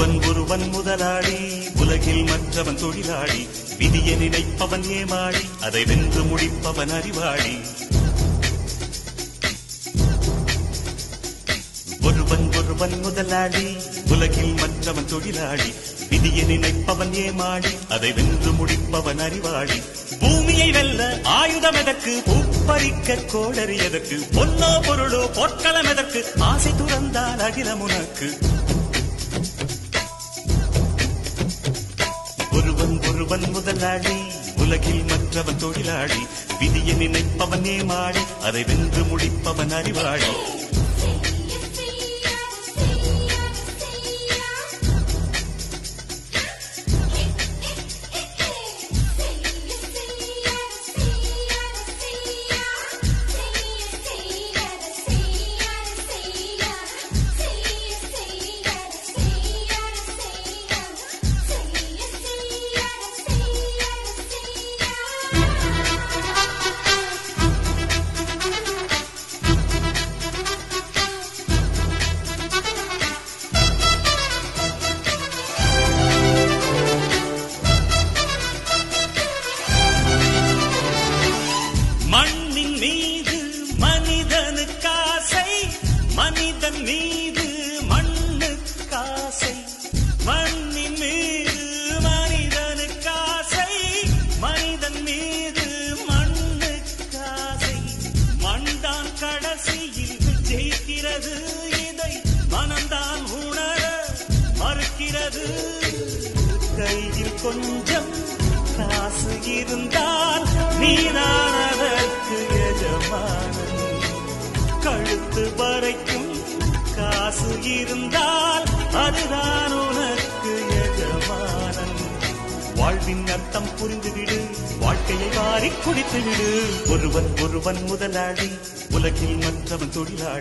ஒருவன் முதலாளி, உலகில் மற்றவன் தொழிலாளி. விதியை நினைப்பவன் ஏமாளி, அதை வென்று முடிப்பவன் அறிவாளி. ஒருவன் முதலாளி, உலகில் மற்றவன் தொழிலாளி. விதியை நினைப்பவன் ஏமாளி, அதை வென்று முடிப்பவன் அறிவாளி. பூமியை வெல்ல ஆயுதம் எதற்கு, பூப்பறிக்க கோடரி எதற்கு, பொன்னோ பொருளோ பொற்களம் எதற்கு, ஆசை துறந்தால் அகிலம் உனக்கு. ஒருவன் முதலாளி, உலகில் மற்றவன் தொழிலாளி. விதியை நினைப்பவன் ஏமாளி, அதை வென்று முடிப்பவன் அறிவாளி. மண்ணின் மீது மனிதனுக்காசை, மனிதன் மீது மண்ணுக்காசை. மண்ணின் மீது மனிதனுக்காசை, மனிதன் மீது மண்ணுக்காசை. மண்தான் கடைசியில் ஜெயிக்கிறது, இதை மனம்தான் உணர மறுக்கிறது. கையில் கொஞ்சம் காசு இருந்தால் நீதான் அதற்கு எஜமானன். கழுத்து வரைக்கும் காசு இருந்தால் அதுதான் உனக்கு எஜமானன். வாழ்வின் அர்த்தம் புரிந்துவிடு, வாழ்க்கையை வாரி குடித்துவிடு. ஒருவன் முதலாளி, உலகில் மற்றவன் தொழிலாளி.